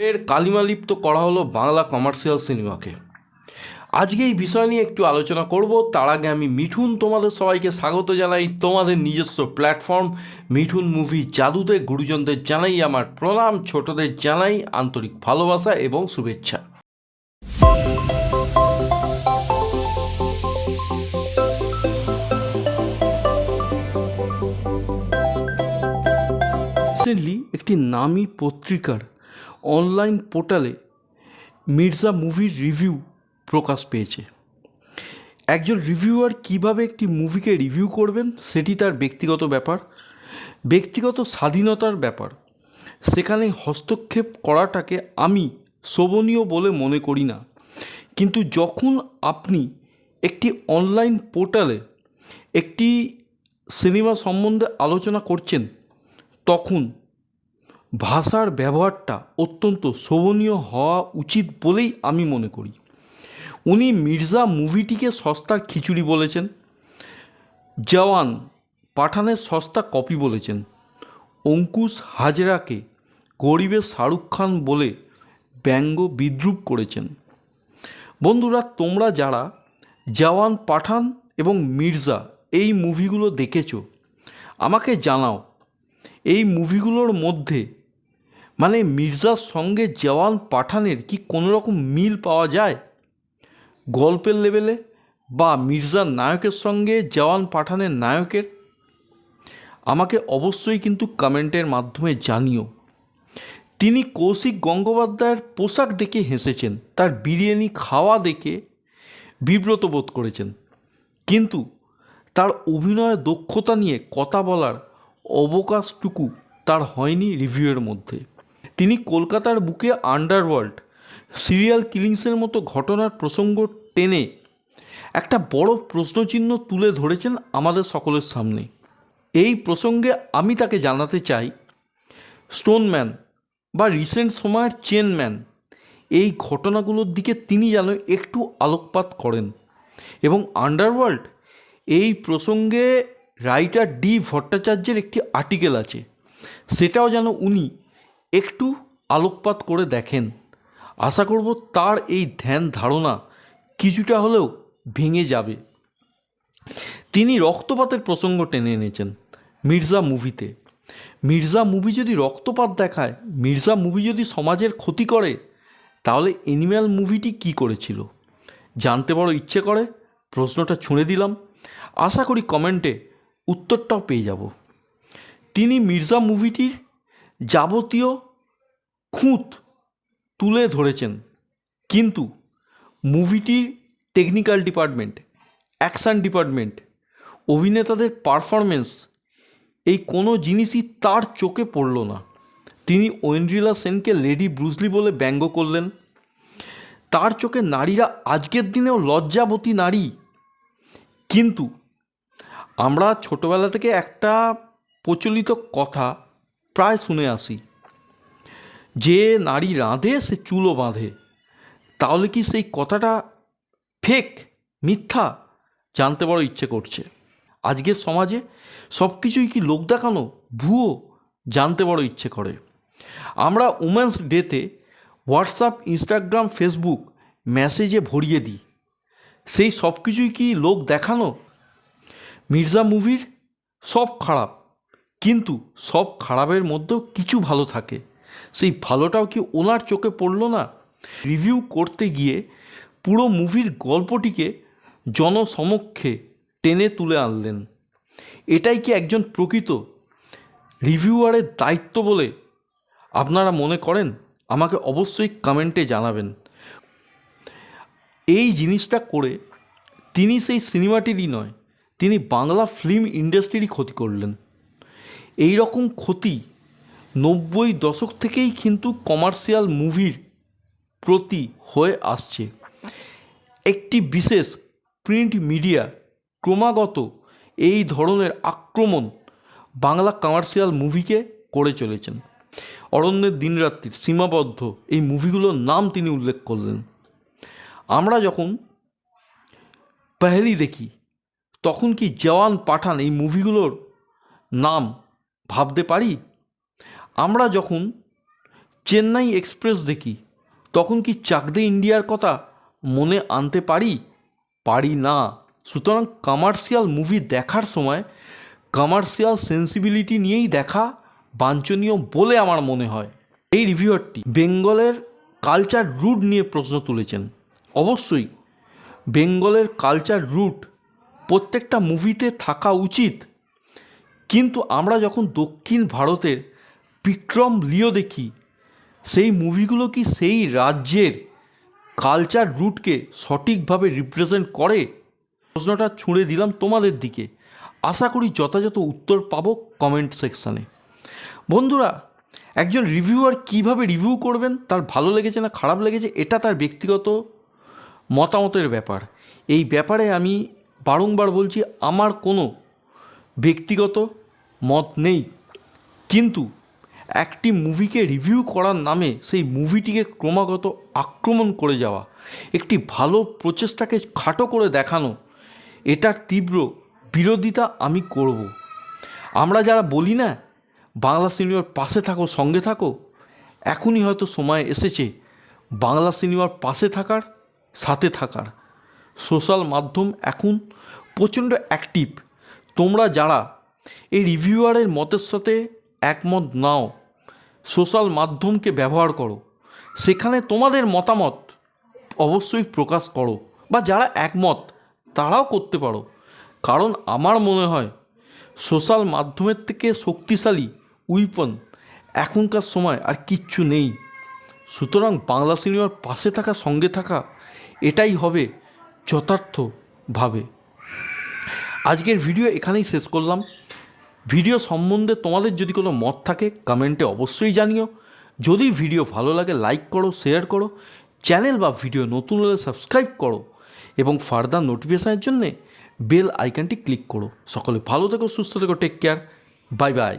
এর কালিমালিপ্ত করা হলো বাংলা কমার্শিয়াল সিনেমাকে। আজকে এই বিষয় নিয়ে একটু আলোচনা করব। তার আগে আমি মিঠুন তোমাদের সবাইকে স্বাগত জানাই তোমাদের নিজস্ব প্ল্যাটফর্ম মিঠুন মুভি জাদুতে। গুরুজনদের জানাই আমার প্রণাম, ছোটদের জানাই আন্তরিক ভালোবাসা এবং শুভেচ্ছা। রিসেন্টলি একটি নামী পত্রিকার অনলাইন পোর্টালে মির্জা মুভির রিভিউ প্রকাশ পেয়েছে। একজন রিভিউয়ার কিভাবে একটি মুভিকে রিভিউ করবেন সেটি তার ব্যক্তিগত ব্যাপার, ব্যক্তিগত স্বাধীনতার ব্যাপার। সেখানে হস্তক্ষেপ করাটাকে আমি শোভনীয় বলে মনে করি না। কিন্তু যখন আপনি একটি অনলাইন পোর্টালে একটি সিনেমা সম্বন্ধে আলোচনা করছেন, তখন ভাষার ব্যবহারটা অত্যন্ত শোভনীয় হওয়া উচিত বলেই আমি মনে করি। উনি মির্জা মুভিটিকে সস্তার খিচুড়ি বলেছেন, জওয়ান পাঠানের সস্তা কপি বলেছেন, অঙ্কুশ হাজরাকে গরিবের শাহরুখ খান বলে ব্যঙ্গ বিদ্রূপ করেছেন। বন্ধুরা, তোমরা যারা জওয়ান পাঠান এবং মির্জা এই মুভিগুলো দেখেছো, আমাকে জানাও এই মুভিগুলোর মধ্যে মির্জার সঙ্গে জওয়ান পাঠানের কি কোনো রকম মিল পাওয়া যায় গল্পের লেভেলে, বা মির্জার নায়কের সঙ্গে জওয়ান পাঠানের নায়কের? আমাকে অবশ্যই কিন্তু কমেন্টের মাধ্যমে জানিও। তিনি কৌশিক গঙ্গোপাধ্যায়ের পোশাক দেখে হেসেছেন, তার বিরিয়ানি খাওয়া দেখে বিব্রত বোধ করেছেন, কিন্তু তার অভিনয় দক্ষতা নিয়ে কথা বলার অবকাশটুকু তার হয়নি রিভিউয়ের মধ্যে। তিনি কলকাতার বুকে আন্ডারওয়ার্ল্ড, সিরিয়াল কিলিংসের মতো ঘটনার প্রসঙ্গ টেনে একটা বড় প্রশ্নচিহ্ন তুলে ধরেছেন আমাদের সকলের সামনে। এই প্রসঙ্গে আমি তাকে জানাতে চাই, স্টোনম্যান বা রিসেন্ট সময়ের চেনম্যান এই ঘটনাগুলোর দিকে তিনি যেন একটু আলোকপাত করেন, এবং আন্ডারওয়ার্ল্ড এই প্রসঙ্গে রাইটার ডি ভট্টাচার্যের একটি আর্টিকেল আছে, সেটাও যেন উনি একটু আলোকপাত করে দেখেন। আশা করব তার এই ধ্যান ধারণা কিছুটা হলেও ভেঙে যাবে। তিনি রক্তপাতের প্রসঙ্গ টেনে এনেছেন মির্জা মুভিতে। মির্জা মুভি যদি রক্তপাত দেখায়, মির্জা মুভি যদি সমাজের ক্ষতি করে, তাহলে অ্যানিম্যাল মুভিটি কি করেছিল জানতে বড় ইচ্ছে করে। প্রশ্নটা ছুঁড়ে দিলাম, আশা করি কমেন্টে উত্তরটাও পেয়ে যাব। তিনি মির্জা মুভিটির যাবতীয় খুঁত তুলে ধরেছেন, কিন্তু মুভিটির টেকনিক্যাল ডিপার্টমেন্ট, অ্যাকশান ডিপার্টমেন্ট, অভিনেতাদের পারফরমেন্স, এই কোনো জিনিসই তার চোখে পড়ল না। তিনি ঐন্দ্রিলা সেনকে লেডি ব্রুসলি বলে ব্যঙ্গ করলেন। তার চোখে নারীরা আজকের দিনেও লজ্জাবতী নারী। কিন্তু আমরা ছোটোবেলা থেকে একটা প্রচলিত কথা প্রায় শুনে আসি, যে নারী রাঁধে সে চুলও বাঁধে। তাহলে কি সেই কথাটা ফেক, মিথ্যা? জানতে বড় ইচ্ছে করছে। আজকের সমাজে সব কিছুই কি লোক দেখানো, ভুয়ো? জানতে বড় ইচ্ছে করে। আমরা উমেন্স ডেতে হোয়াটসঅ্যাপ, ইনস্টাগ্রাম, ফেসবুক মেসেজে ভরিয়ে দিই, সেই সব কিছুই কি লোক দেখানো? মির্জা মুভির সব খারাপ, কিন্তু সব খারাপের মধ্যেও কিছু ভালো থাকে, সেই ভালোটাও কি ওনার চোখে পড়লো না? রিভিউ করতে গিয়ে পুরো মুভির গল্পটিকে জনসমক্ষে টেনে তুলে আনলেন। এটাই কি একজন প্রকৃত রিভিউয়ারের দায়িত্ব বলে আপনারা মনে করেন? আমাকে অবশ্যই কমেন্টে জানাবেন। এই জিনিসটা করে তিনি সেই সিনেমাটিরই নয়, তিনি বাংলা ফিল্ম ইন্ডাস্ট্রিরই ক্ষতি করলেন। এই রকম ক্ষতি 90 দশক থেকেই কিন্তু কমার্শিয়াল মুভির প্রতি হয়ে আসছে। একটি বিশেষ প্রিন্ট মিডিয়া ক্রমাগত এই ধরনের আক্রমণ বাংলা কমার্শিয়াল মুভিকে করে চলেছেন। অরণ্যের দিনরাত্রির, সীমাবদ্ধ এই মুভিগুলোর নাম তিনি উল্লেখ করলেন। আমরা যখন পেহেলি দেখি, তখন কি জওয়ান পাঠান এই মুভিগুলোর নাম ভাবতে পারি? আমরা যখন চেন্নাই এক্সপ্রেস দেখি, তখন কি চাক দে ইন্ডিয়ার কথা মনে আনতে পারি না। সুতরাং কমার্শিয়াল মুভি দেখার সময় কমার্শিয়াল সেন্সিবিলিটি নিয়েই দেখা বাঞ্ছনীয় বলে আমার মনে হয়। এই রিভিউয়ারটি বেঙ্গলের কালচার রুট নিয়ে প্রশ্ন তুলেছেন। অবশ্যই বেঙ্গলের কালচার রুট প্রত্যেকটা মুভিতে থাকা উচিত, কিন্তু আমরা যখন দক্ষিণ ভারতের বিক্রম লিও দেখি, সেই মুভিগুলো কি সেই রাজ্যের কালচার রুটকে সঠিকভাবে রিপ্রেজেন্ট করে? প্রশ্নটা ছুঁড়ে দিলাম তোমাদের দিকে, আশা করি যথাযথ উত্তর পাবো কমেন্ট সেকশানে। বন্ধুরা, একজন রিভিউয়ার কিভাবে রিভিউ করবেন, তার ভালো লেগেছে না খারাপ লেগেছে এটা তার ব্যক্তিগত মতামতের ব্যাপার। এই ব্যাপারে আমি বারংবার বলছি, আমার কোনো ব্যক্তিগত মত নেই, কিন্তু একটি মুভিকে রিভিউ করার নামে সেই মুভিটিকে ক্রমাগত আক্রমণ করে যাওয়া, একটি ভালো প্রচেষ্টাকে খাটো করে দেখানো, এটার তীব্র বিরোধিতা আমি করব। আমরা যারা বলি না বাংলা সিনেমার পাশে থাকো, সঙ্গে থাকো, এখনই হয়তো সময় এসেছে বাংলা সিনেমার পাশে থাকার, সাথে থাকার। সোশ্যাল মাধ্যম এখন প্রচণ্ড অ্যাক্টিভ। তোমরা যারা এই রিভিউয়ারের মতের সাথে একমত নাও, সোশ্যাল মাধ্যমকে ব্যবহার করো, সেখানে তোমাদের মতামত অবশ্যই প্রকাশ করো, বা যারা একমত তারাও করতে পারো। কারণ আমার মনে হয় সোশ্যাল মাধ্যমের থেকে শক্তিশালী উইপন এখনকার সময় আর কিচ্ছু নেই। সুতরাং বাংলা সিনেমার পাশে থাকা, সঙ্গে থাকা, এটাই হবে যথার্থভাবে। আজকের ভিডিও এখানেই শেষ করলাম। ভিডিও সম্বন্ধে তোমাদের যদি কোনো মত থাকে কমেন্টে অবশ্যই জানিও। যদি ভিডিও ভালো লাগে লাইক করো, শেয়ার করো, চ্যানেল বা ভিডিও নতুন হলে সাবস্ক্রাইব করো এবং ফার্দার নোটিফিকেশনের জন্যে বেল আইকনটি ক্লিক করো। সকলে ভালো থেকো, সুস্থ থেকো, টেক কেয়ার, বাই বাই।